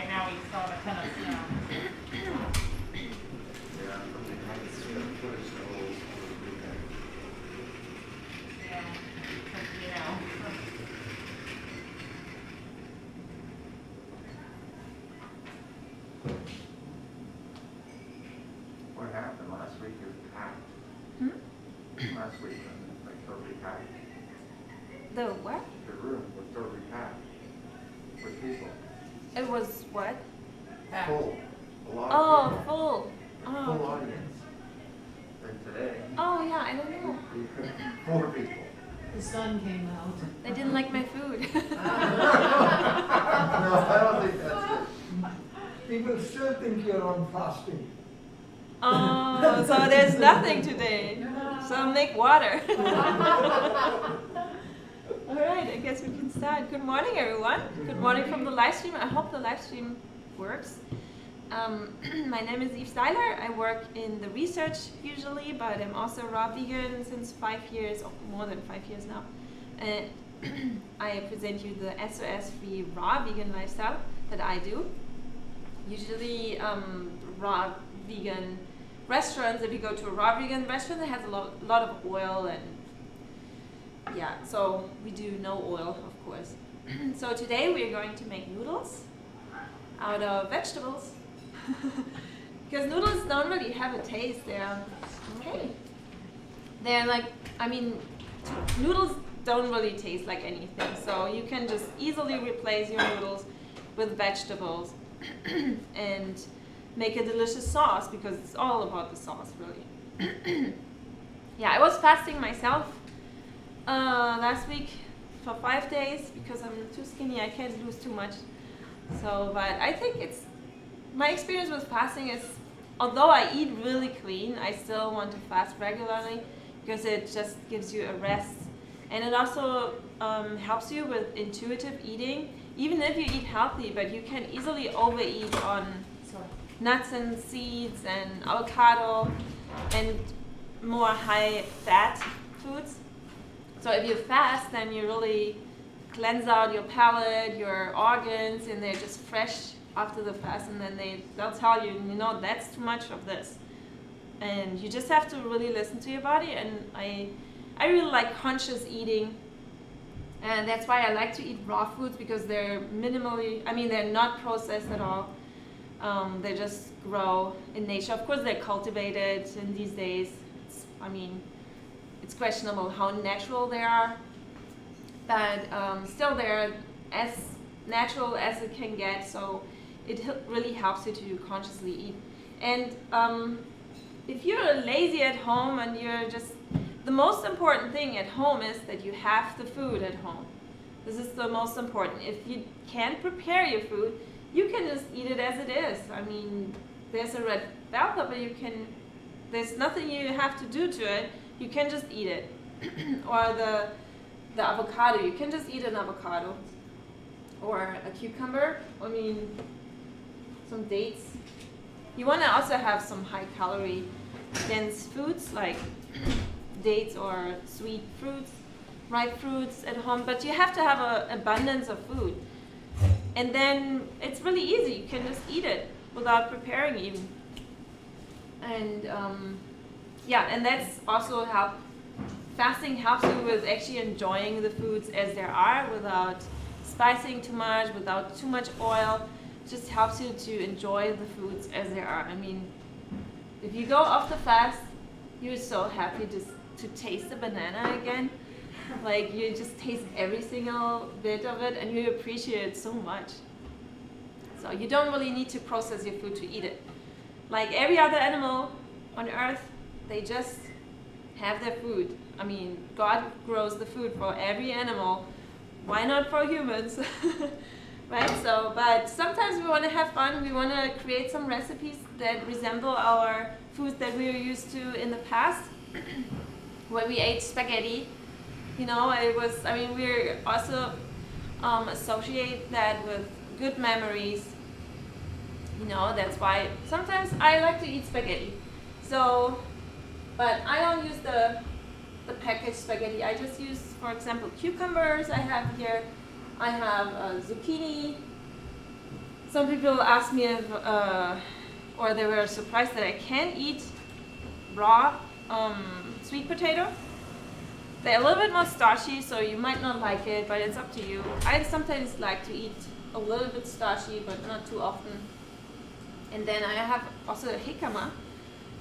right now we saw a ton of snow. Yeah, something happens to the footage the whole weekend. Yeah, but, you know. What happened last week is packed. Last week, like totally packed. The what? The room was totally packed with people. It was what? Full. A lot Oh, of people. full. Oh, Full okay. audience. And today, Oh yeah, I don't know. 4 people. The sun came out. They didn't like my food. No, I don't think that's it. People still think you're on fasting. Oh, so there's nothing today. So make water. All right, I guess we can start. Good morning, everyone. Good morning from the live stream. I hope the live stream works. My name is Eve Seiler. I work in the research usually, but I'm also raw vegan since 5 years, or more than 5 years now. And I present you the SOS-free raw vegan lifestyle that I do. Usually raw vegan restaurants, if you go to a raw vegan restaurant, it has a lot of oil, and yeah, so we do no oil, of course. So today we are going to make noodles out of vegetables. Because noodles don't really have a taste. They're okay. They're like, I mean, noodles don't really taste like anything. So you can just easily replace your noodles with vegetables and make a delicious sauce, because it's all about the sauce, really. Yeah, I was fasting myself last week for 5 days because I'm too skinny. I can't lose too much. So, but I think my experience with fasting is, although I eat really clean, I still want to fast regularly because it just gives you a rest. And it also helps you with intuitive eating, even if you eat healthy, but you can easily overeat on nuts and seeds and avocado and more high fat foods. So if you fast, then you really cleanse out your palate, your organs, and they're just fresh after the fast, and then they'll tell you, you know, that's too much of this. And you just have to really listen to your body, and I really like conscious eating. And that's why I like to eat raw foods, because they're they're not processed at all. They just grow in nature. Of course, they're cultivated in these days. It's questionable how natural they are, but still they're as natural as it can get. So it really helps you to consciously eat. And if you're lazy at home and the most important thing at home is that you have the food at home. This is the most important. If you can't prepare your food, you can just eat it as it is. I mean, there's a red bell pepper, there's nothing you have to do to it. You can just eat it. Or the avocado, you can just eat an avocado. Or a cucumber, some dates. You want to also have some high calorie dense foods like dates or sweet fruits, ripe fruits at home, but you have to have an abundance of food. And then it's really easy. You can just eat it without preparing even. And and that's also fasting helps you with actually enjoying the foods as they are without spicing too much, without too much oil. It just helps you to enjoy the foods as they are. I mean, if you go off the fast, you're so happy to taste the banana again. Like, you just taste every single bit of it, and you appreciate it so much. So you don't really need to process your food to eat it. Like every other animal on earth, they just have their food. I mean, God grows the food for every animal. Why not for humans? Right? So, but sometimes we want to have fun. We want to create some recipes that resemble our foods that we were used to in the past, when we ate spaghetti. We also associate that with good memories. That's why sometimes I like to eat spaghetti. So, but I don't use the packaged spaghetti. I just use, for example, cucumbers I have here. I have zucchini. some people ask me if, or they were surprised that I can eat raw sweet potato. They're a little bit more starchy, so you might not like it, but it's up to you. I sometimes like to eat a little bit starchy, but not too often. And then I have also a jicama.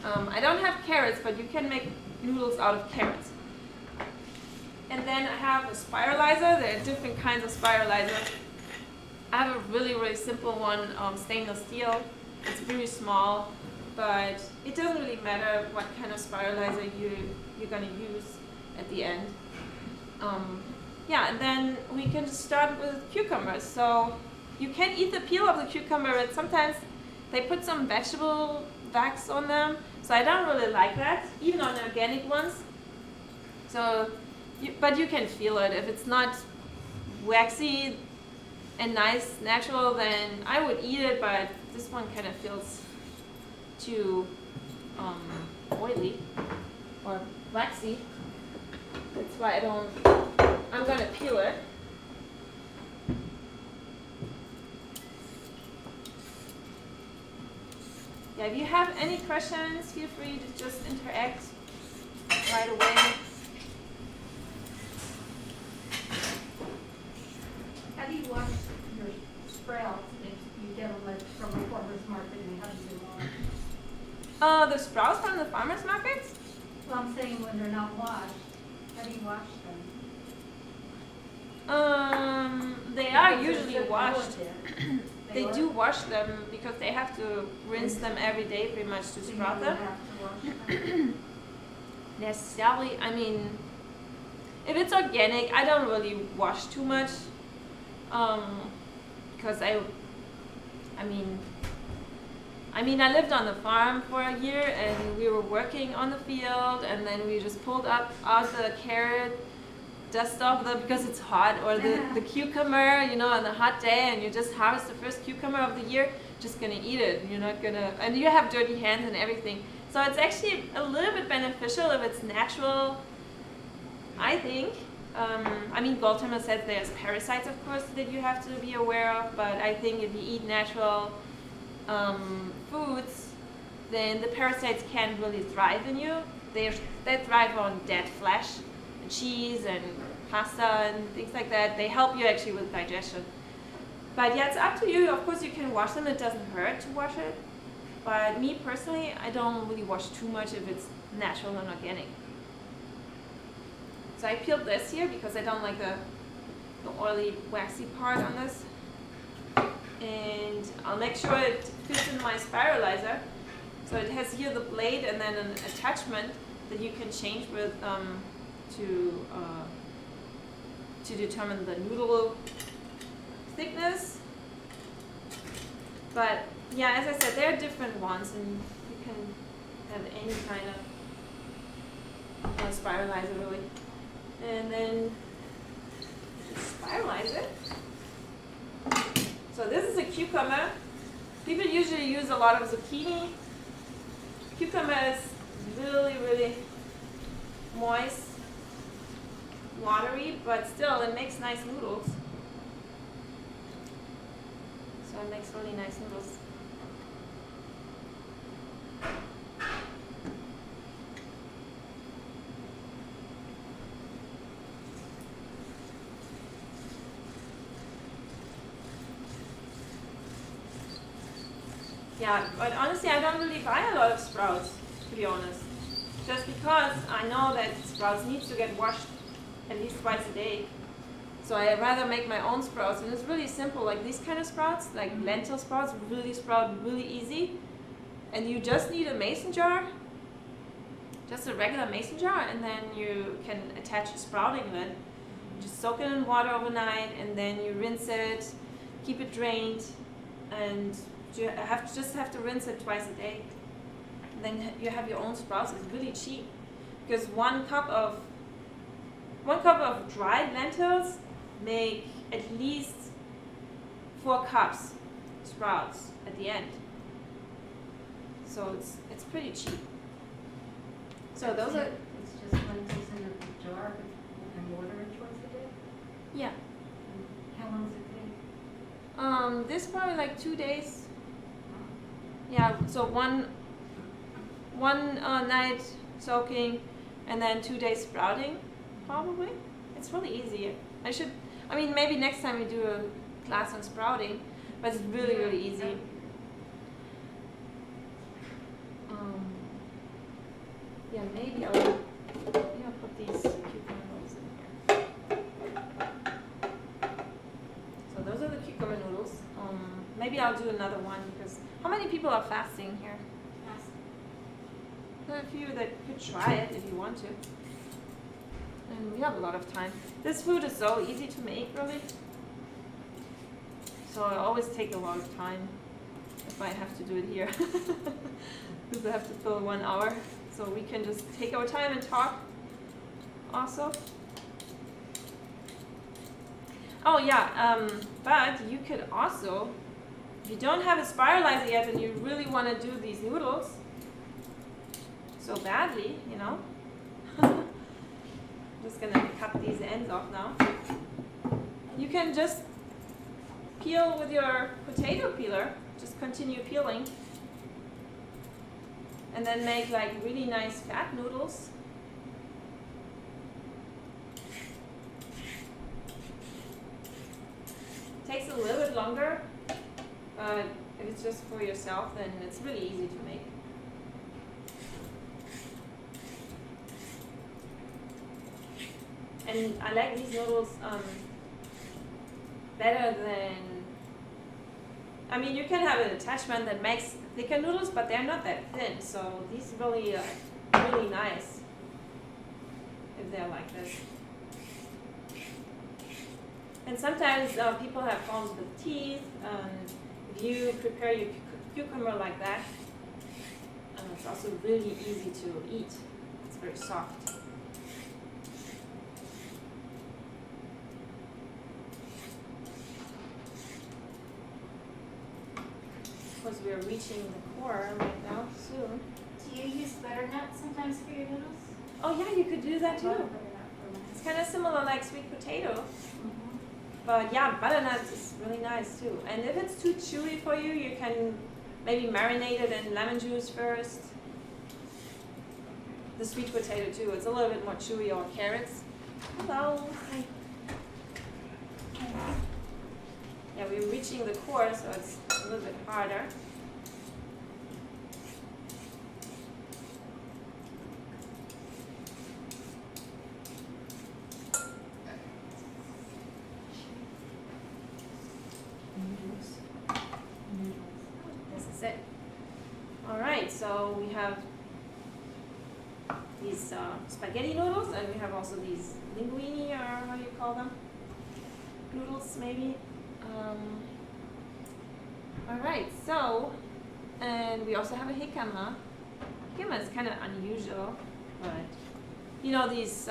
I don't have carrots, but you can make noodles out of carrots. And then I have a spiralizer. There are different kinds of spiralizers. I have a really, really simple one, stainless steel. It's very small, but it doesn't really matter what kind of spiralizer you're gonna use at the end. Yeah, and then we can just start with cucumbers. So you can eat the peel of the cucumber, but sometimes they put some vegetable wax on them. So I don't really like that, even on organic ones. So, but you can feel it. If it's not waxy and nice, natural, then I would eat it, but this one kind of feels too oily or waxy. That's why I'm gonna peel it. Yeah, if you have any questions, feel free to just interact right away. How do you wash your sprouts if you get them like from a farmer's market and how do you wash? The sprouts from the farmer's markets? Well, I'm saying when they're not washed, how do you wash them? They are Because there's usually good washed. oil there. They are? do wash them because they have to rinse them every day pretty much to So you sprout don't them. have to wash them? Necessarily, I mean, if it's organic, I don't really wash too much. Because I mean, I lived on the farm for a year and we were working on the field and then we just pulled out the carrot, dust off because it's hot, or the cucumber, you know, on a hot day, and you just harvest the first cucumber of the year, just gonna eat it. You're not gonna, and you have dirty hands and everything. So it's actually a little bit beneficial if it's natural, I think. I mean, Goldhammer says there's parasites, of course, that you have to be aware of, but I think if you eat natural foods, then the parasites can't really thrive in you. They thrive on dead flesh, and cheese, and pasta, and things like that. They help you actually with digestion. But yeah, it's up to you. Of course, you can wash them. It doesn't hurt to wash it. But me personally, I don't really wash too much if it's natural and organic. So I peeled this here because I don't like the oily, waxy part on this. And I'll make sure it fits in my spiralizer. So it has here the blade and then an attachment that you can change with to determine the noodle thickness. But yeah, as I said, there are different ones, and you can have any kind of spiralizer really. And then spiralize it. So this is a cucumber. People usually use a lot of zucchini. Cucumber is really, really moist, watery, but still it makes nice noodles. So it makes really nice noodles. Yeah, but honestly, I don't really buy a lot of sprouts, to be honest. Just because I know that sprouts need to get washed at least twice a day. So I rather make my own sprouts, and it's really simple. Like these kind of sprouts, like lentil sprouts, really sprout really easy. And you just need a mason jar, just a regular mason jar, and then you can attach a sprouting lid. You just soak it in water overnight, and then you rinse it, keep it drained, and you just have to rinse it twice a day. And then you have your own sprouts. It's really cheap because one cup of dried lentils make at least 4 cups sprouts at the end. So it's pretty cheap. So those are It's just lentils in a jar and water it twice a day? yeah. How long does it take? This probably like 2 days. Yeah, so one night soaking, and then 2 days sprouting, probably. It's really easy. I mean, maybe next time we do a class on sprouting, but it's really, really easy. Yeah, maybe I'll put these cucumber noodles in here. So those are the cucumber noodles. Maybe I'll do another one because how many people are fasting here? There are a few that could try it if you want to. And we have a lot of time. This food is so easy to make, really. So I always take a lot of time if I have to do it here. Because I have to fill 1 hour. So we can just take our time and talk also. Oh yeah, but you could also, if you don't have a spiralizer yet and you really want to do these noodles so badly, you know. I'm just gonna cut these ends off now. You can just peel with your potato peeler, just continue peeling, and then make like really nice fat noodles. Takes a little bit longer, but if it's just for yourself, then it's really easy to make. And I like these noodles better than, I mean, you can have an attachment that makes thicker noodles, but they're not that thin, so these really are really nice if they're like this. And sometimes people have problems with teeth. If you prepare your cucumber like that, it's also really easy to eat. It's very soft. Of course, we are reaching the core right now soon. Do you use butternut sometimes for your noodles? Oh yeah, you could do that I love too. butternut for mine. It's kind of similar like sweet potato. But yeah, butternut is really nice too. And if it's too chewy for you, you can maybe marinate it in lemon juice first. The sweet potato too, it's a little bit more chewy, or carrots. Hello. Yeah, we're reaching the core, so it's a little bit harder. This is it. All right, so we have these spaghetti noodles, and we have also these linguine, or how do you call them? Noodles, maybe. All right, so, and we also have a jicama. Jicama is kind of unusual, but you know these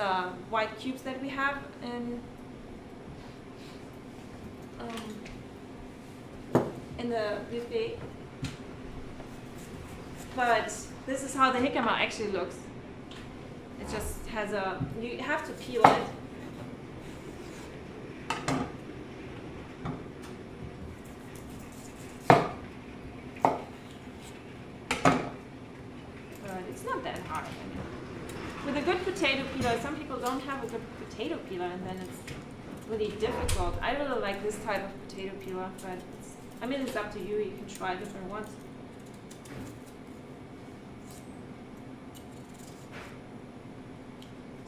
white cubes that we have in the buffet. But this is how the jicama actually looks. It just has you have to peel it. But it's not that hard. I mean, with a good potato peeler, some people don't have a good potato peeler, and then it's really difficult. I really like this type of potato peeler, but I mean, it's up to you. You can try different ones.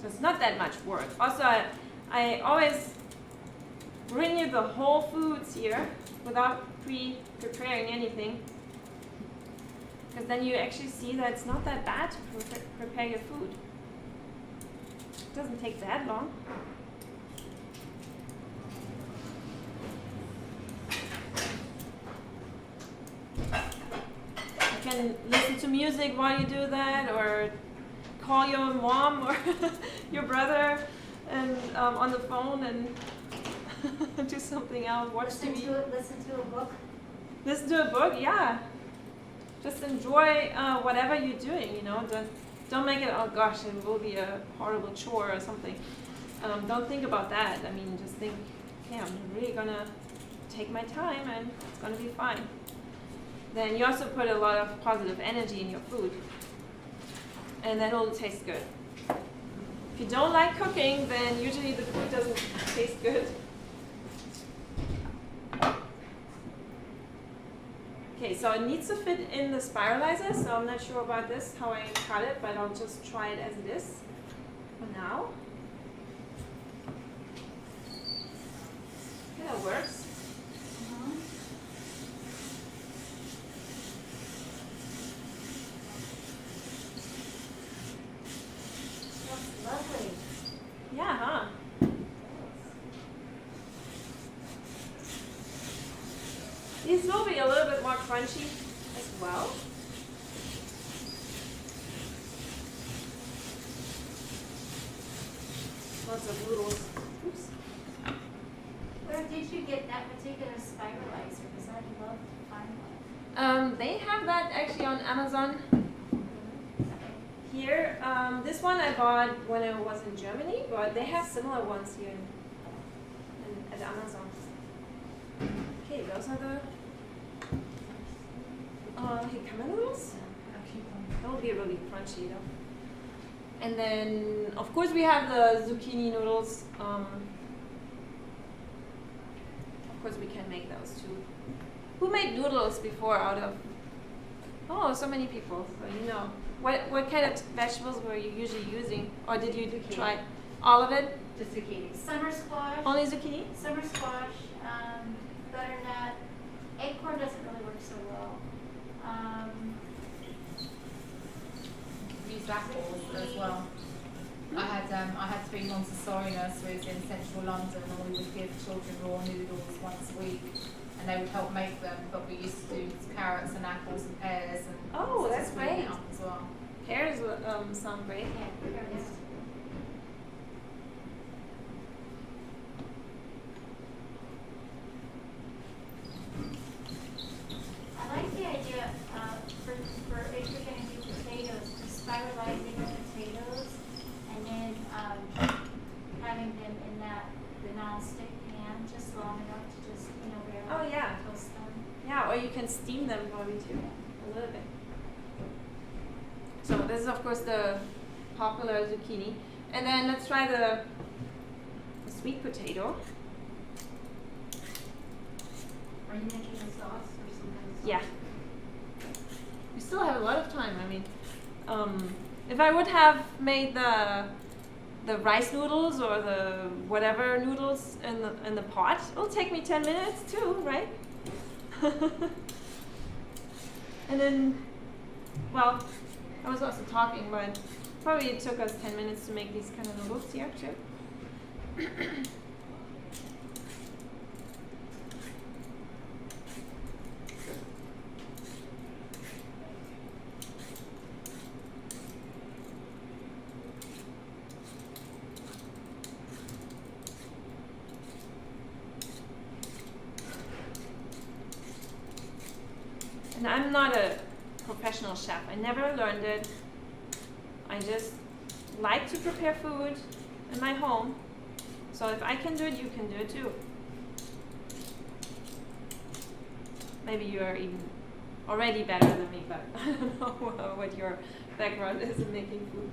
So it's not that much work. Also, I always bring you the whole foods here without preparing anything. Because then you actually see that it's not that bad to prepare your food. It doesn't take that long. You can listen to music while you do that, or call your mom or your brother and on the phone and do something else. Watch Listen TV. to it, listen to a book. Listen to a book, yeah. Just enjoy whatever you're doing. You know, don't make it. Oh gosh, it will be a horrible chore or something. Don't think about that. I mean, just think, yeah, I'm really gonna take my time and it's gonna be fine. Then you also put a lot of positive energy in your food. And then it'll taste good. If you don't like cooking, then usually the food doesn't taste good. Okay, so it needs to fit in the spiralizer, so I'm not sure about this, how I cut it, but I'll just try it as it is for now. Okay, that works. That's lovely. Yeah, huh? These will be a little bit more crunchy as well. Lots of noodles. Oops. Where did you get that particular spiralizer? Because I'd love to find one. They have that actually on Amazon. Here, this one I bought when I was in Germany, but they have similar ones here at Amazon. Okay, those are the hikama noodles. That will be really crunchy though. And then, of course, we have the zucchini noodles. Of course, we can make those too. Who made noodles before out of? Oh, so many people. So you know. What kind of vegetables were you usually using, or did you try all of it? Just zucchini. Summer squash. Only zucchini? Summer squash, butternut. Acorn doesn't really work so well. Use apples as well. I had 3 Montessori nurseries in central London, and we would give children raw noodles once a week, and they would help make them. But we used to do carrots and apples and pears and Oh, that's sweeten it great. up as well. Pears sound great. Yeah, carrots. I like the idea for if you're going to do potatoes, spiralizing the potatoes and then having them in the non-stick pan just long enough to just, Oh, yeah. toast them. Yeah, or you can steam them probably too, a little bit. So this is of course the popular zucchini. And then let's try the sweet potato. Are you making a sauce or some kind of sauce? Yeah. We still have a lot of time. I mean, if I would have made the rice noodles or the whatever noodles in the pot, it'll take me 10 minutes too, right? And then, well, I was also talking, but probably it took us 10 minutes to make these kind of noodles here too. And I'm not a professional chef. I never learned it. I just like to prepare food in my home. So if I can do it, you can do it too. Maybe you are even already better than me, but I don't know what your background is in making food.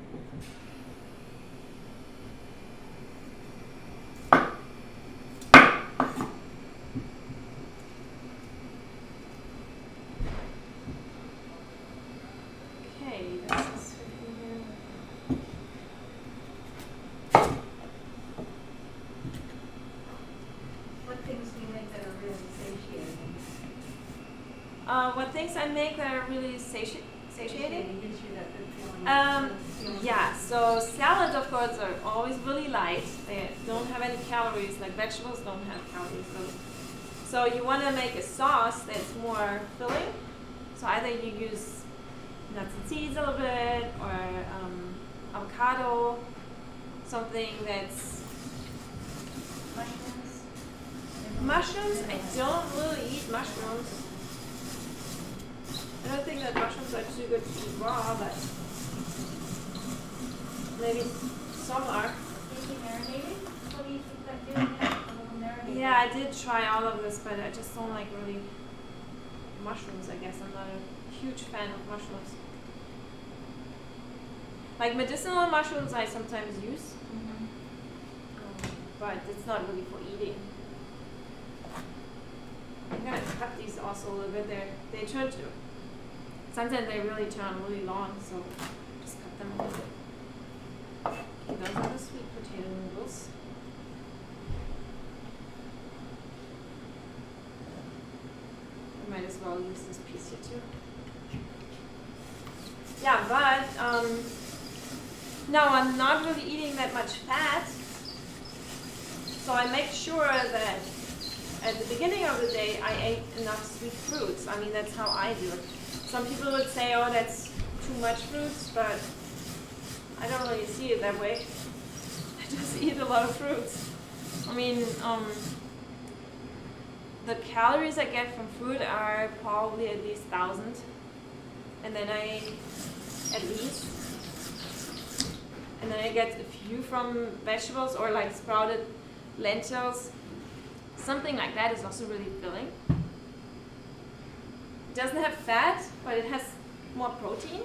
What things I make that are really satiating? Gives you that good feeling. Yeah, so salads of course are always really light. They don't have any calories, like vegetables don't have calories. So you want to make a sauce that's more filling. So either you use nuts and seeds a little bit, or avocado, something that's mushrooms. I don't really eat mushrooms. I don't think that mushrooms are too good to eat raw, but maybe some are. Is it marinated? What do you think about doing that? A little marinade? anything. Yeah, I did try all of this, but I just don't like really mushrooms, I guess. I'm not a huge fan of mushrooms. Like medicinal mushrooms I sometimes use, but it's not really for eating. I'm gonna cut these also a little bit. They turn to, sometimes they really turn really long, so just cut them a little bit. Okay, those are the sweet potato noodles. I might as well use this piece here too. Yeah, but no, I'm not really eating that much fat, so I make sure that at the beginning of the day I ate enough sweet fruits. I mean, that's how I do it. Some people would say, oh, that's too much fruits, but I don't really see it that way. I just eat a lot of fruits. I mean, the calories I get from fruit are probably at least 1,000, and then I get a few from vegetables or like sprouted lentils. Something like that is also really filling. It doesn't have fat, but it has more protein.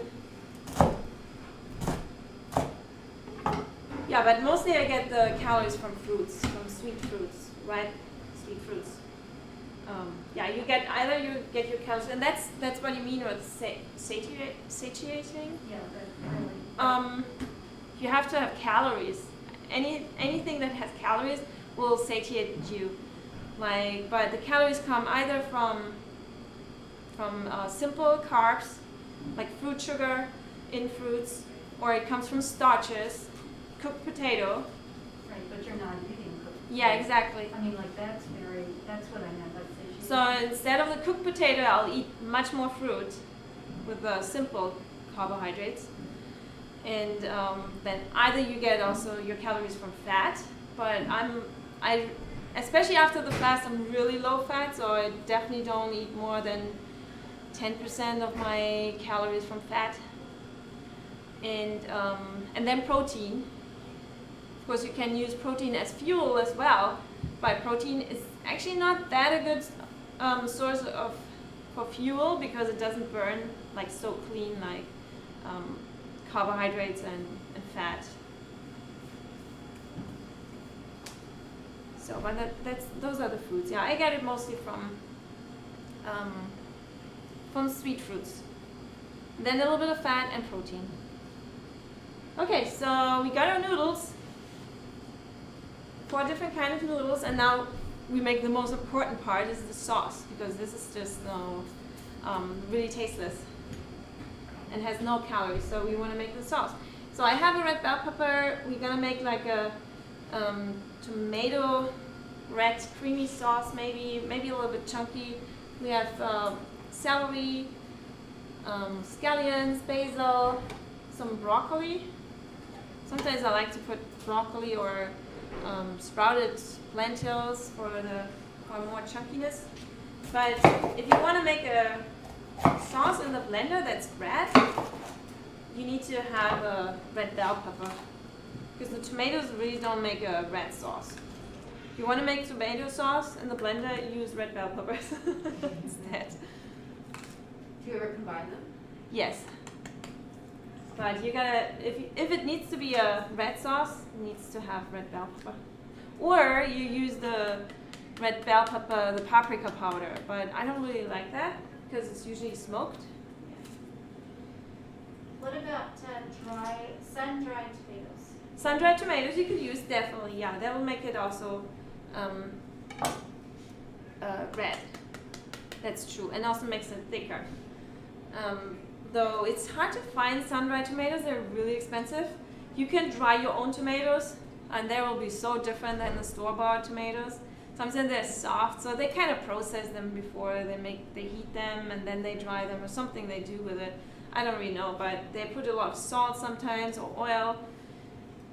Yeah, but mostly I get the calories from fruits, from sweet fruits, right? Sweet fruits. Yeah, you get your calories, and that's what you mean with satiating. Yeah, that really. You have to have calories. Anything that has calories will satiate you. But the calories come either from simple carbs, like fruit sugar in fruits, or it comes from starches, cooked potato. Right, but you're not eating cooked. Yeah, exactly. I mean, like that's what I meant by satiated. So instead of the cooked potato, I'll eat much more fruit with the simple carbohydrates. And then either you get also your calories from fat, but especially after the fast, I'm really low fat, so I definitely don't eat more than 10% of my calories from fat. And then protein. Of course, you can use protein as fuel as well, but protein is actually not that a good source for fuel because it doesn't burn like so clean like carbohydrates and fat. So, but those are the foods. Yeah, I get it mostly from sweet fruits. Then a little bit of fat and protein. Okay, so we got our noodles. 4 different kinds of noodles, and now we make the most important part is the sauce, because this is just really tasteless and has no calories, so we want to make the sauce. So I have a red bell pepper. We're gonna make like a tomato red creamy sauce, maybe a little bit chunky. We have celery, scallions, basil, some broccoli. Sometimes I like to put broccoli or sprouted lentils for more chunkiness. But if you want to make a sauce in the blender that's red, you need to have a red bell pepper, because the tomatoes really don't make a red sauce. If you want to make tomato sauce in the blender, use red bell peppers instead. Do you ever combine them? Yes. But you gotta, if it needs to be a red sauce, it needs to have red bell pepper. Or you use the red bell pepper, the paprika powder, but I don't really like that because it's usually smoked. What about sun-dried tomatoes? Sun-dried tomatoes you could use, definitely, yeah. That will make it also red. That's true, and also makes it thicker. Though it's hard to find sun-dried tomatoes, they're really expensive. You can dry your own tomatoes, and they will be so different than the store-bought tomatoes. Sometimes they're soft, so they kind of process them before they heat them, and then they dry them, or something they do with it. I don't really know, but they put a lot of salt sometimes, or oil.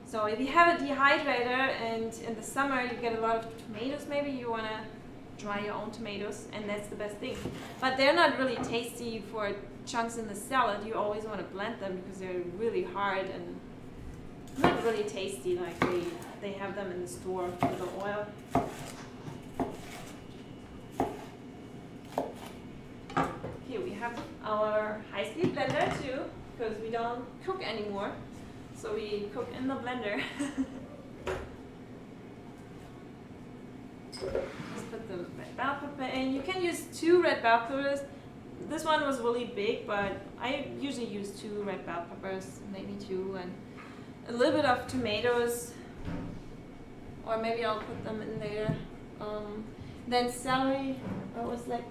So if you have a dehydrator, and in the summer you get a lot of tomatoes, maybe you want to dry your own tomatoes, and that's the best thing. But they're not really tasty for chunks in the salad. You always want to blend them because they're really hard and not really tasty like they have them in the store with the oil. our high-speed blender too, because we don't cook anymore. So we cook in the blender. Just put the red bell pepper in. You can use 2 red bell peppers. This one was really big, but I usually use 2 red bell peppers, maybe 2, and a little bit of tomatoes, or maybe I'll put them in later. Then celery. I always like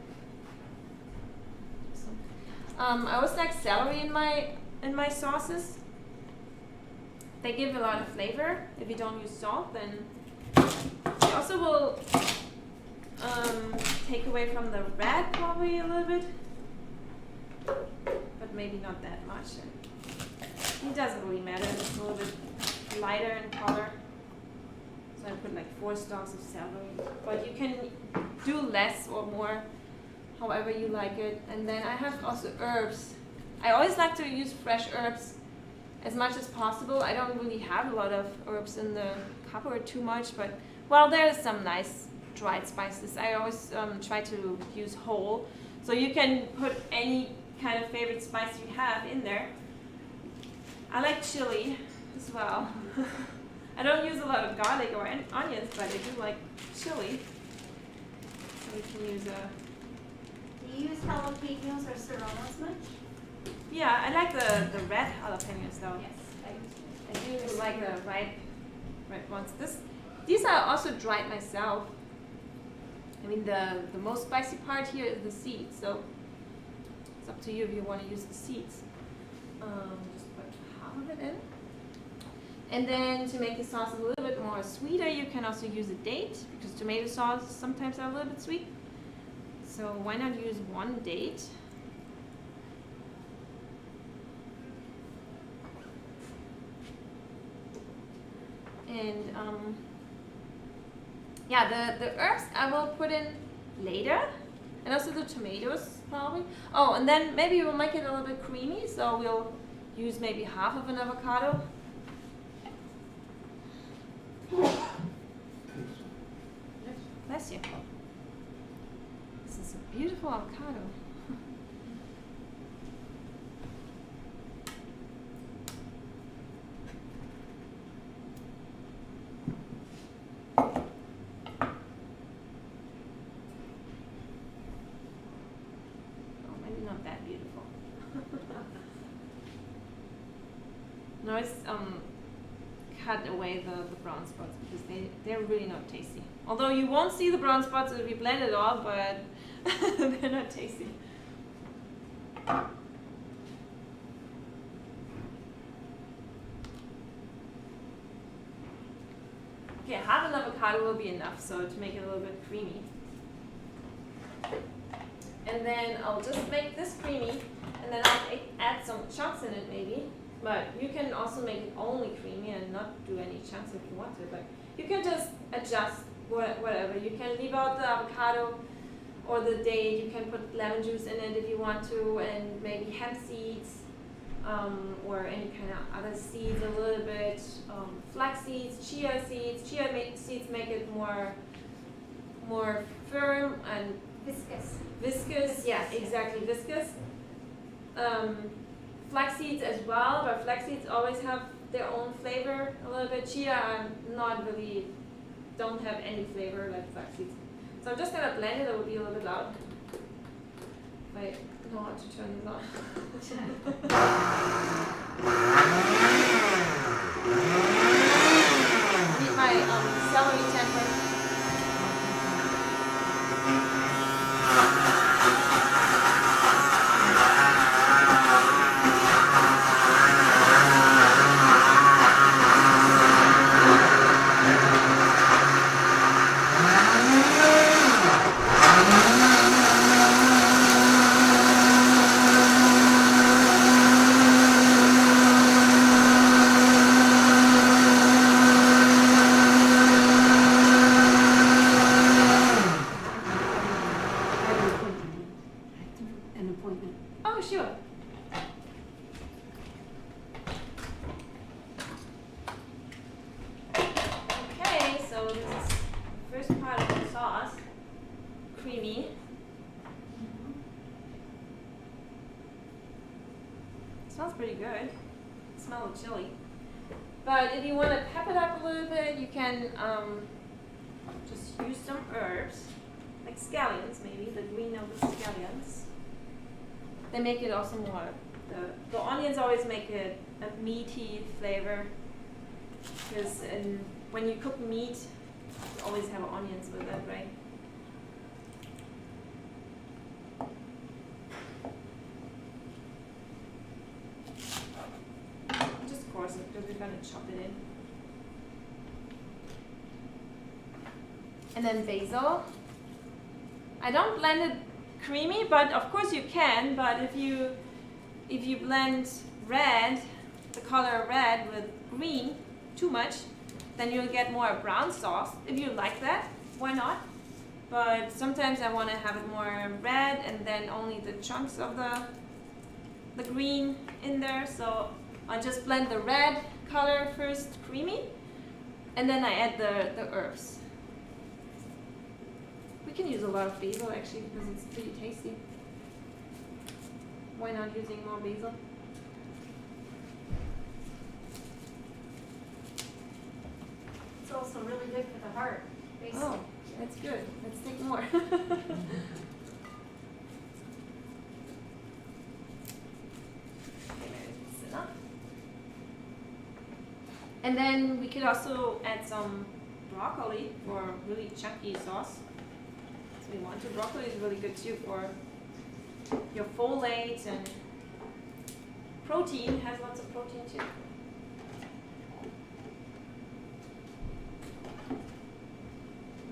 celery in my sauces. They give a lot of flavor. If you don't use salt, then they also will take away from the red probably a little bit, but maybe not that much. It doesn't really matter. It's a little bit lighter in color. So I put like 4 stalks of celery, but you can do less or more, however you like it. And then I have also herbs. I always like to use fresh herbs as much as possible. I don't really have a lot of herbs in the cupboard too much, but well, there's some nice dried spices. I always try to use whole, so you can put any kind of favorite spice you have in there. I like chili as well. I don't use a lot of garlic or onions, but I do like chili. So you can use a... Do you use jalapenos or serranos much? Yeah, I like the red jalapenos though. Yes, I I do like the red ones. These are also dried myself. I mean, the most spicy part here is the seeds, so it's up to you if you want to use the seeds. Just put half of it in. And then to make the sauce a little bit more sweeter, you can also use a date, because tomato sauce sometimes are a little bit sweet. So why not use 1 date? And yeah, the herbs I will put in later, and also the tomatoes probably. Oh, and then maybe we'll make it a little bit creamy, so we'll use maybe half of an avocado. Bless you. This is a beautiful avocado. Not that beautiful. No, it's cut away the brown spots, because they're really not tasty. Although you won't see the brown spots if you blend it all, but they're not tasty. Okay, half an avocado will be enough, so to make it a little bit creamy. And then I'll just make this creamy, and then I'll add some chunks in it maybe. But you can also make it only creamy and not do any chunks if you want to. But you can just adjust whatever. You can leave out the avocado or the date. You can put lemon juice in it if you want to, and maybe hemp seeds or any kind of other seeds a little bit. Flax seeds, chia seeds. Chia seeds make it more firm and viscous, yeah, exactly, viscous. Flax seeds as well, but flax seeds always have their own flavor a little bit. Chia don't have any flavor like flax seeds. So I'm just gonna blend it. It will be a little bit loud. If I know how to turn this on. I need my celery temper. Oh, sure. Okay, so this is the first part of the sauce. Creamy. smells pretty good. Smell the chili. But if you want to pep it up a little bit, you can just use some herbs, like scallions maybe, the green of the scallions. They make it also more, the onions always make it a meaty flavor. Because when you cook meat, you always have onions with it, right? Just coarse it because we're going to chop it in. And then basil. I don't blend it creamy, but of course you can. But if you blend red, the color red with green too much, then you'll get more brown sauce. If you like that, why not? But sometimes I want to have it more red and then only the chunks of the green in there. So I just blend the red color first, creamy, and then I add the herbs. We can use a lot of basil actually because it's pretty tasty. Why not using more basil? It's also really good for the heart. Basil. Oh, that's good. Let's take more. And then we could also add some broccoli for really chunky sauce. So we want to. Broccoli is really good too for your folate and protein. Has lots of protein too.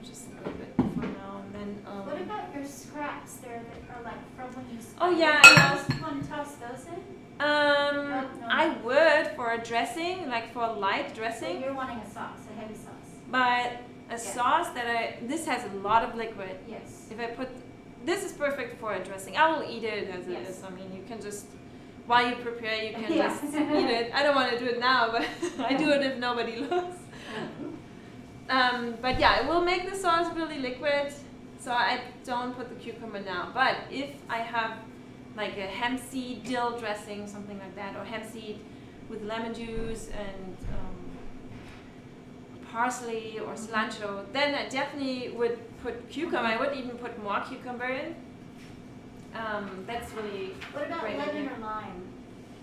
Just a little bit for now, and then. What about your scraps there that are like from when you? Oh yeah, I know. You want to toss those in? No. I would for a dressing, like for a light So dressing, you're wanting a sauce, a heavy sauce. but a sauce this has a lot of liquid. Yes. If I put, this is perfect for a dressing. I will eat it as it Yes. is. I mean, you can just, while you prepare, you can Yeah. just eat it. I don't want to do it now, but I do it if nobody looks. But yeah, it will make the sauce really liquid, so I don't put the cucumber now. But if I have like a hemp seed dill dressing, something like that, or hemp seed with lemon juice and parsley or cilantro, then I definitely would put cucumber. I would even put more cucumber in. That's really What about great lemon idea. or lime?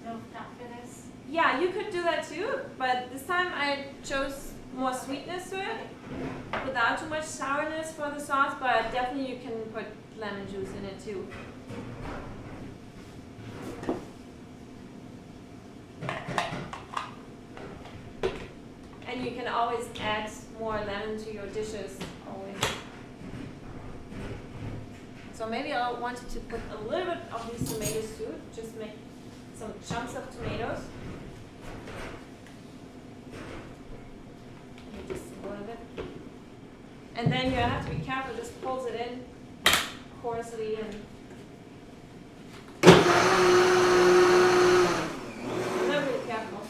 No, not for this. Yeah, you could do that too, but this time I chose more sweetness to it without too much sourness for the sauce, but definitely you can put lemon juice in it too. And you can always add more lemon to your dishes, always. So maybe I wanted to put a little bit of these tomatoes too, just make some chunks of tomatoes. Maybe just a little bit. And then you have to be careful, just pulls it in coarsely and a little bit careful.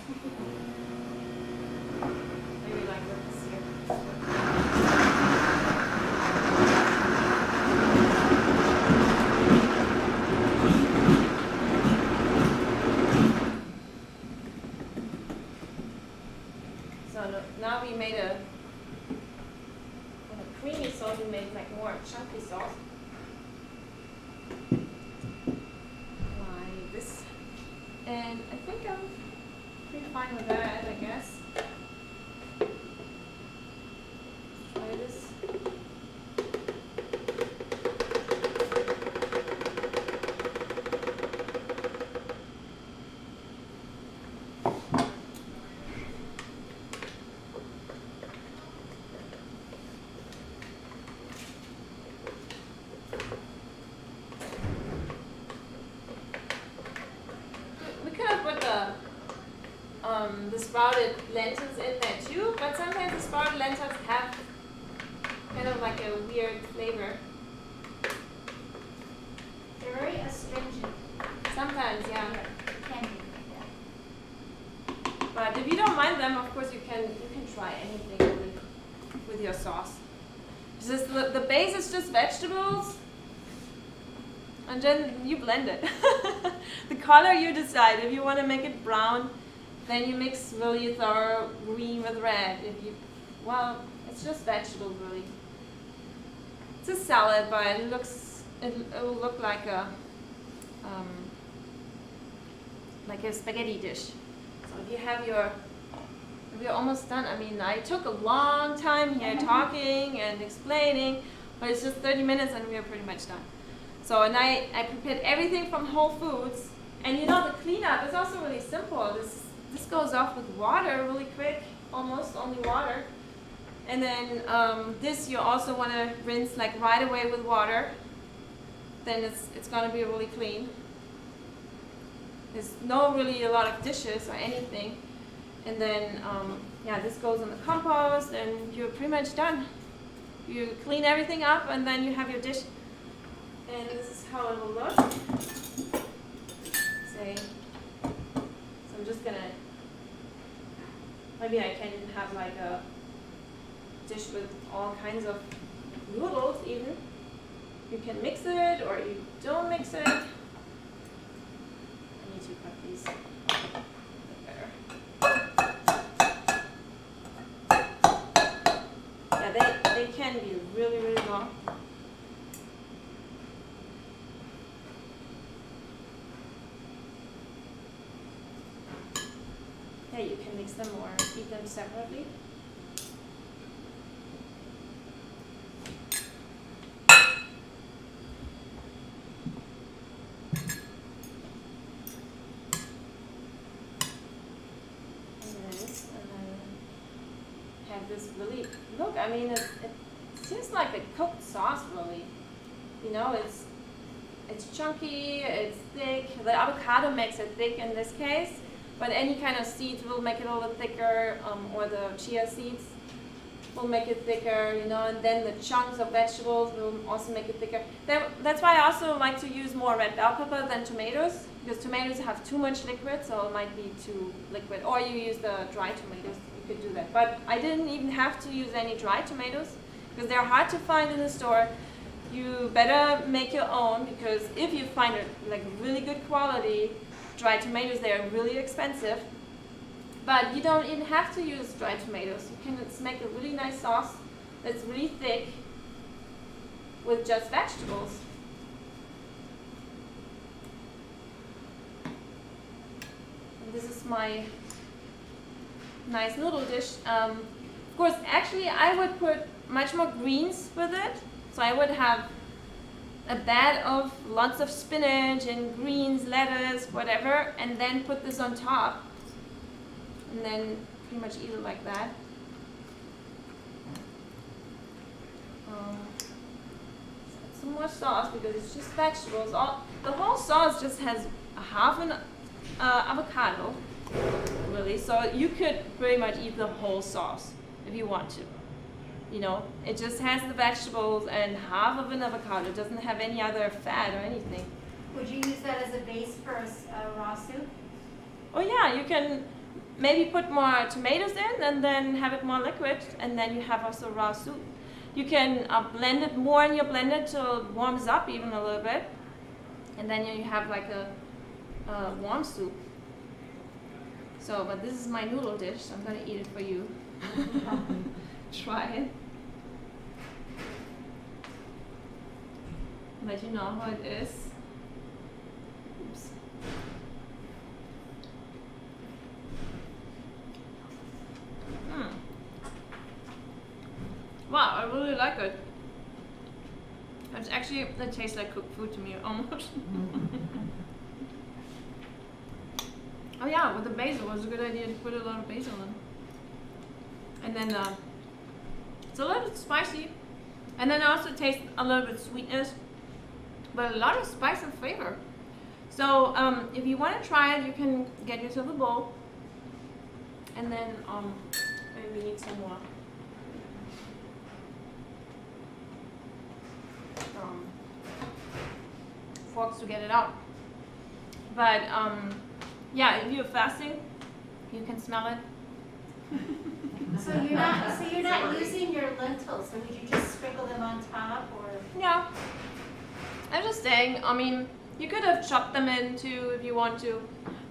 Maybe like this here. So now we made a creamy sauce, we made like more chunky sauce. Like this. And I think I'm pretty fine with that, I guess. Try this. We could have put the sprouted lentils in there too, but sometimes the sprouted lentils have kind of like a weird flavor. They're very astringent. Sometimes, yeah. Can be, yeah. But if you don't mind them, of course you can try anything with your sauce. Just the base is just vegetables, and then you blend it. The color you decide. If you want to make it brown, then you mix really thorough green with red. If you, well, it's just vegetables really. It's a salad, but it looks, it will look like a spaghetti dish. So if you have your, if you're almost done. I mean, I took a long time here talking and explaining, but it's just 30 minutes and we are pretty much done. So, and I prepared everything from Whole Foods. And you know, the cleanup is also really simple. This goes off with water really quick, almost only water. And then this you also want to rinse like right away with water. Then it's going to be really clean. There's no really a lot of dishes or anything. And then, yeah, this goes in the compost and you're pretty much done. You clean everything up and then you have your dish. And this is how it will look. Say, so I'm just gonna, maybe I can have like a dish with all kinds of noodles even. You can mix it or you don't mix it. I need to cut these better. Yeah, they can be really, really long. Yeah, you can mix them or eat them separately. This really, look, I mean, it seems like a cooked sauce really. You know, it's chunky, it's thick. The avocado makes it thick in this case, but any kind of seeds will make it a little thicker, or the chia seeds will make it thicker, you know, and then the chunks of vegetables will also make it thicker. That's why I also like to use more red bell pepper than tomatoes, because tomatoes have too much liquid, so it might be too liquid. Or you use the dry tomatoes. Could do that, but I didn't even have to use any dry tomatoes because they're hard to find in the store. You better make your own, because if you find it like really good quality dry tomatoes, they're really expensive. But you don't even have to use dry tomatoes. You can just make a really nice sauce that's really thick with just vegetables. And this is my nice noodle dish. Of course, actually, I would put much more greens with it. So I would have a bed of lots of spinach and greens, lettuce, whatever, and then put this on top. And then pretty much eat it like that. Some more sauce because it's just vegetables. The whole sauce just has half an avocado. Really, so you could pretty much eat the whole sauce if you want to. You know, it just has the vegetables and half of an avocado. It doesn't have any other fat or anything. Would you use that as a base for a raw soup? Oh yeah, you can maybe put more tomatoes in and then have it more liquid, and then you have also raw soup. You can blend it more in your blender till it warms up even a little bit, and then you have like a warm soup. So, but this is my noodle dish, so I'm gonna eat it for you. Try it. Let you know how it is. Oops. Wow, I really like it. It's actually, it tastes like cooked food to me almost. Oh yeah, with the basil, it was a good idea to put a lot of basil in. And then it's a little bit spicy. And then also tastes a little bit sweetness, but a lot of spice and flavor. So if you want to try it, you can get yourself a bowl. And then maybe we need some more. Forks to get it out. But yeah, if you're fasting, you can smell it. So you're not using your lentils. So would you just sprinkle them on top, or? Yeah. I'm just saying. I mean, You could have chopped them in too if you want to,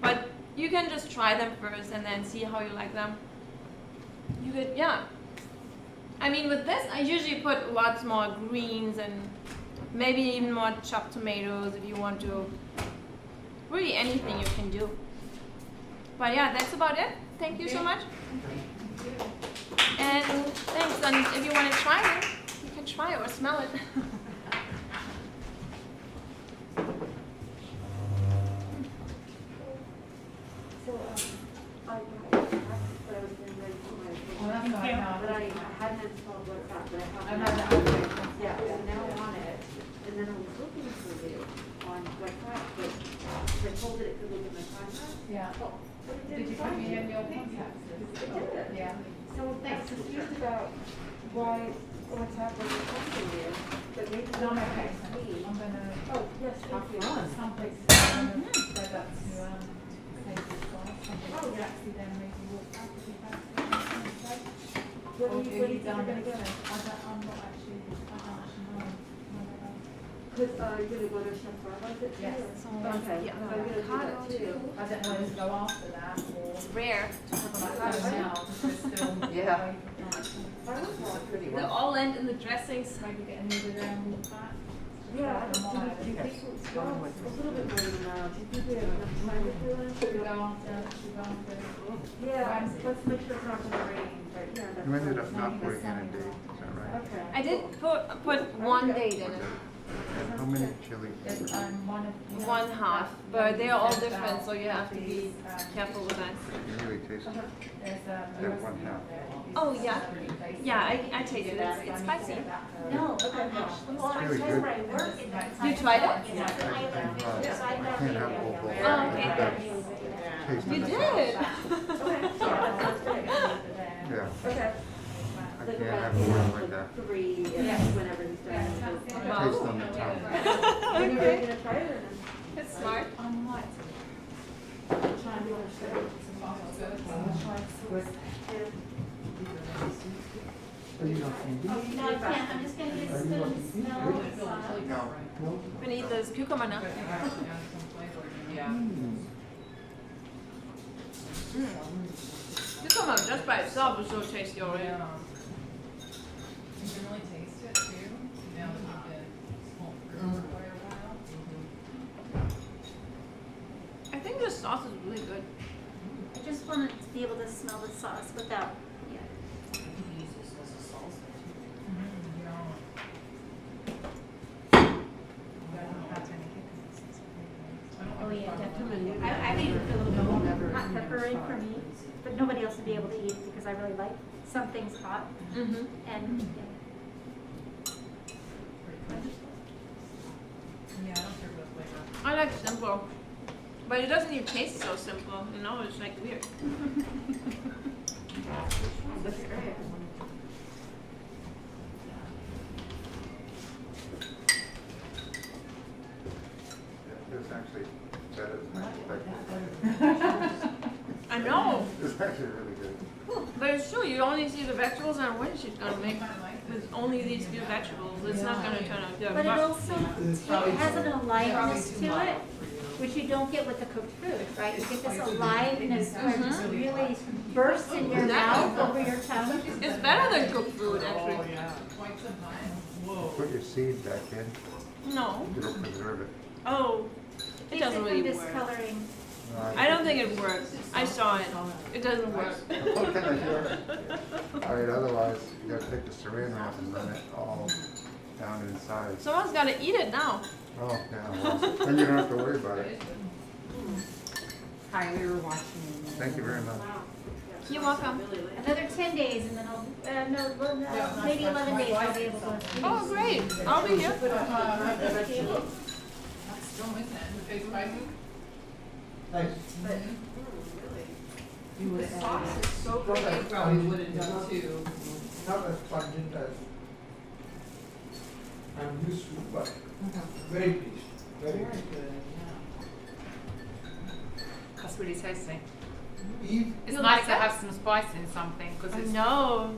but you can just try them first and then see how you like them. You could, yeah. I mean, with this, I usually put lots more greens and maybe even more chopped tomatoes if you want to. Really anything you can do. But yeah, that's about it. Thank you so much. And thanks. And if you want to try it, you can try it or smell it. So, I was getting ready for my. Oh, that's all right, no. But I hadn't installed WhatsApp, but I I know have. that. Okay. Yeah, so now I'm on it, and then I was looking for you on WhatsApp, but I told it it could look at my contacts. Yeah. But it Did didn't you put find me it. in your contacts list? It did. Yeah. So I'm confused about why WhatsApp wasn't finding you, but maybe. No, it's okay. me. I'm gonna. Oh, yes, thank you. Some places I'm gonna go back to save this one. Some Oh, places yeah. actually then maybe walk back if you have to. What do you think you're gonna get? I'm not actually, I don't actually know. Cause, you're gonna go to Chef Farley's it too? Yes. or- Okay, Yeah. I'm gonna do that too. I don't know whether to go after that or. It's rare to have Like avocado. that now, because we're still. Yeah. away from that. I was all pretty They all end in the dressings. Maybe get a new them back. Yeah, do you think, well, it's a little bit more than that, do you think we have enough time to do it? Should we go after? Yeah, let's make sure it's not gonna rain, but yeah, that's. You ended up fine. not putting in a date, is that right? Okay. I did put one date in it. How many chili? There's one of. One half, but they are all different, so you have to be careful with that. You really taste it. There's Yeah, one half. Oh yeah, yeah, I tasted it. It's spicy. No, well, I Really tell good. where I work in that. You tried it? It's on the island, so I I know. can't have both of them. Oh, okay. Taste You on the did. top. Okay, yeah, that's great. Yeah, Okay. I Like can't about have one like that. 3, Yes. whenever he's done. Taste on the top. When are you ready to try it or no? It's smart. I might. Try and do it straight. Are you not eating? No, I can't, I'm just gonna get a spoon and smell the sauce. No. No? I'm gonna eat this cucumber now. Cucumber just by itself is so tasty already. You can really taste it too, now that you've been smoke through it for a while. I think this sauce is really good. I just wanted to be able to smell the sauce without, yeah. You can use this as a salsa too. Oh, yeah, definitely. I would even put a little bit more hot pepper in for me, but nobody else would be able to eat it because I really like some things hot Mm-hmm. and, yeah. Yeah, I don't care about flavor. I like simple, but it doesn't even taste so simple. You know, it's like weird. That's great. It's actually better than I expected. I know, It's actually really good. but it's true. You only see the vegetables and what is she gonna make with only these few vegetables? It's not gonna turn out good. But it also has an aliveness to it, which you don't get with the cooked food, right? You get this aliveness where it just really bursts in your mouth over your tongue. It's better than cooked food, actually. Quite some time. Put your seed back in, No. it'll preserve it. Oh, it doesn't really work. Discoloring. I don't think it works. I saw it. It doesn't work. Okay, sure. I mean, otherwise, you gotta take the saran wrap and run it all down inside. Someone's gotta eat it now. Oh, yeah, well, then you don't have to worry about it. Hi, we were watching. Thank you very much. Wow. You're welcome. Another 10 days and then I'll, maybe 11 days I'll be able to. Oh, great. I'll be here. That's still in there, the big spices. Nice. The sauce is so good, I probably would have done too. Not as pungent as I'm used to, but very tasty, very tasty. That's really tasty. Eve, It's You nice like to that? have some spice in something because I it's. know.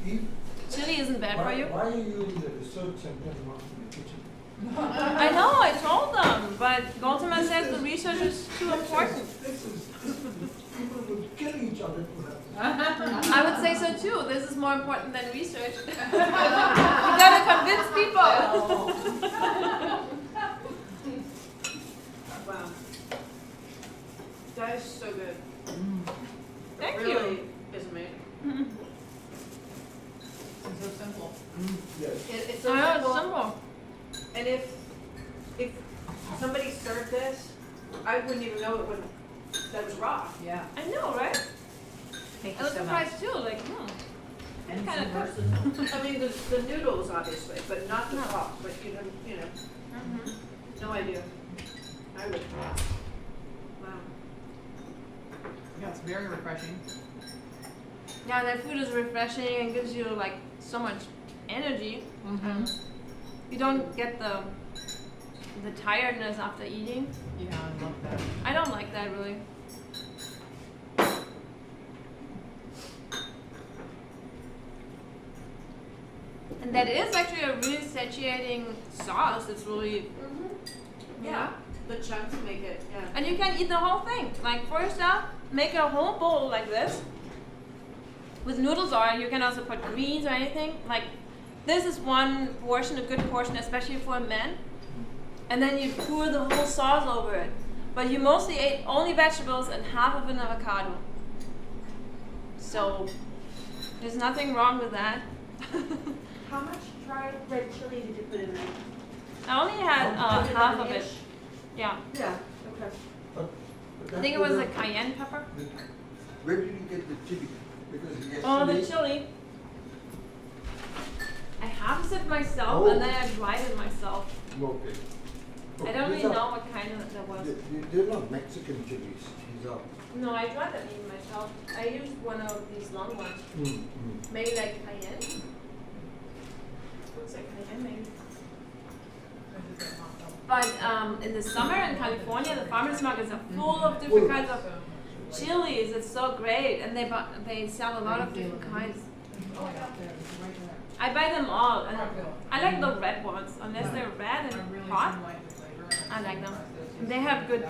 Eve, Chili isn't bad for why you. are you using the research center not in the kitchen? I know, I told them. but Goldsman says the research is too important. People would kill each other to have. I would say so too. This is more important than research. We gotta convince people. Wow. That is so good. Thank Really you. is amazing. It's so simple. Yes. It's so I know, it's simple. simple. And if somebody served this, I wouldn't even know it was that it was raw. Yeah. I know, right? Thank I was surprised too. Like, And Kinda it's versatile. I mean, the noodles obviously, but not the No. sauce. But you know, no idea. I would. Wow. Yeah, it's very refreshing. Yeah, their food is refreshing and gives you like so much energy. You don't get the tiredness after eating. Yeah, I love that. I don't like that really. And that is actually a really satiating sauce. It's really, Yeah. The chunks make it. Yeah. and you can eat the whole thing. Like for yourself, make a whole bowl like this with noodles, or you can also put greens or anything. Like this is one portion, a good portion, especially for a man. And then you pour the whole sauce over it. But you mostly ate only vegetables and half of an avocado. So there's nothing wrong with that. How much dried red chili did you put in there? I only had half of it. Yeah. Yeah, okay. I think it was a cayenne pepper. Where did you get the chili? Because yesterday. Oh, the chili. I harvested it myself and then I dried it myself. Okay. I don't really know what kind of that was. They're not Mexican chilies. These are. No, I dried that even myself. I used one of these long ones. Maybe like cayenne. Looks like cayenne maybe. But in the summer in California, the farmers markets are full of different kinds of chilies. It's so great, and they sell a lot of different kinds. I buy them all, and I like the red ones, unless they're red and hot. I like them. And they have good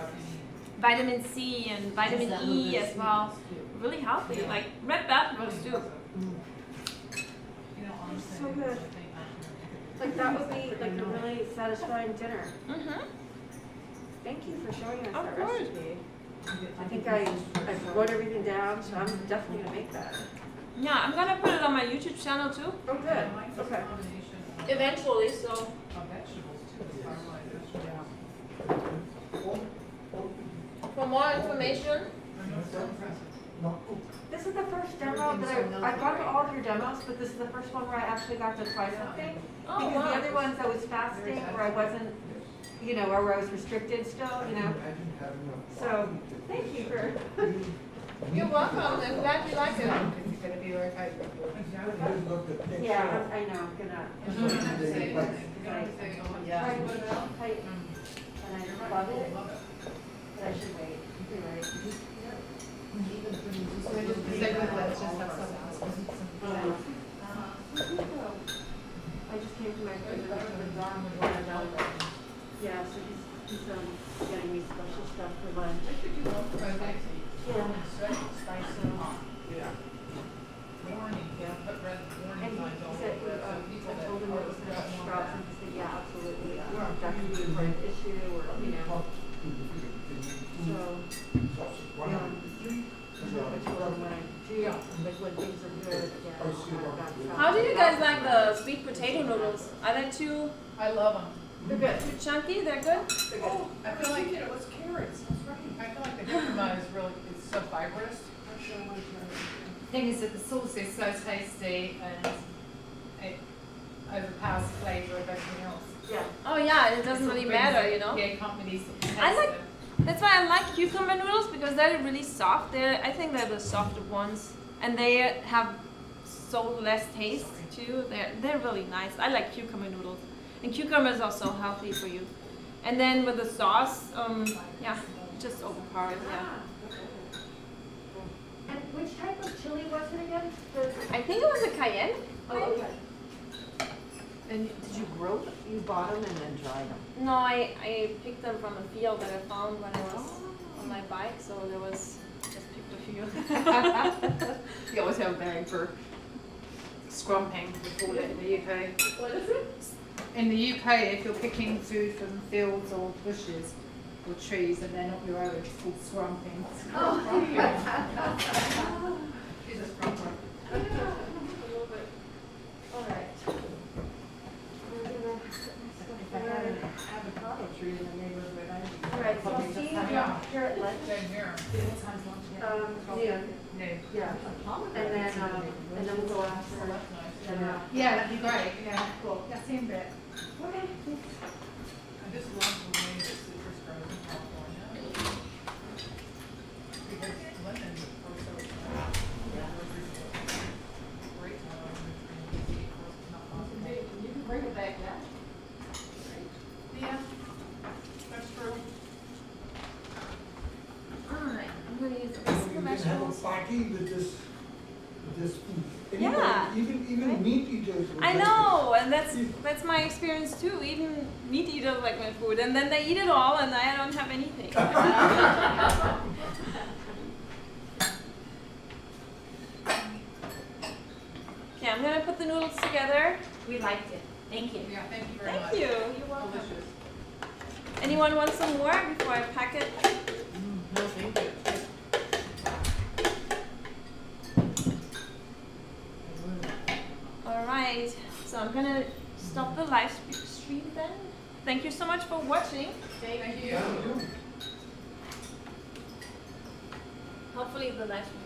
vitamin C and vitamin E as well. Really healthy, like red vegetables too. So good. Like that would be like a really satisfying dinner. Thank you for showing us Of that course. recipe. I think I wrote everything down, so I'm definitely gonna make that. Yeah, I'm gonna put it on my YouTube channel too. Oh, good. Okay. Eventually, so. Vegetables too. For more information, This is the first demo that I've gone to all of your demos, but this is the first one where I actually got to try something. Oh, Because wow. the other ones I was fasting, or I wasn't, you know, or where I was restricted still, you know. So, thank you for. you're welcome. I'm glad you like it. Is it gonna be okay? Yeah, I know, I'm gonna. Yeah. Try to put it out tight, and I love it, but I should wait. You're right. I just came to my friend with Ron with one of them. Yeah, so he's getting me special stuff for lunch. Yeah. And he said, I told him it was Brussels sprouts, and he said, yeah, absolutely, that could be part of the issue, or, you know. So, I told him when I do, like when things are good, yeah. How do you guys like the sweet potato noodles? Are they too I love them. They're good. chunky? They're good? I feel like it was carrots. That's right. I feel like the jicama is really, it's so fibrous. Thing is that the sauce is so tasty and it overpowers the flavour of everything else. Yeah. Oh yeah, it doesn't really matter, you know. Yeah, you can't really taste I like- it. That's why I like cucumber noodles because they're really soft. I think they're the softer ones, and they have so less taste too. They're really nice. I like cucumber noodles, and cucumbers are so healthy for you. And then with the sauce, yeah, just overpowering. Yeah. And which type of chili was it again? I think it was a cayenne. Oh, okay. And did you grow them? You bought them and then dried them? No, I picked them from a field that I found when I was on my bike, so there was just picked a few. You always have a bag for scrumping, we call it in the UK. What is it? In the UK, if you're picking food from fields or bushes or trees and they're not your own, it's called scrumping. She's a scrumper. All right. If I had an avocado tree in the neighborhood, I'd be. All right, so I'll see you here at lunch. Same here. What time's lunch again? Yeah, No. yeah. And then we'll go after. Oh, that's nice. And, Yeah, that'd be great, yeah. cool. That's in bit. Okay. I just love the way that citrus grows in California. Because lemons are so expensive. Great to have on the tree, of course, it's not possible. You can bring it back now. Yeah, that's true. Alright, I'm gonna use the You rest of the can have a vegetables. party with this food. Yeah. Even Right. meat eaters. would I like know, and that's my experience too. Even meat eaters like my food, and then they eat it all, and I don't have anything. Okay, I'm gonna put the noodles together. We liked it. Thank you. Yeah, thank you very much. Thank you. You're welcome. Delicious. Anyone want some more before I pack it? No, thank you. All right. So I'm gonna stop the live stream then. Thank you so much for watching. Thank you. Thank you. Hopefully the live stream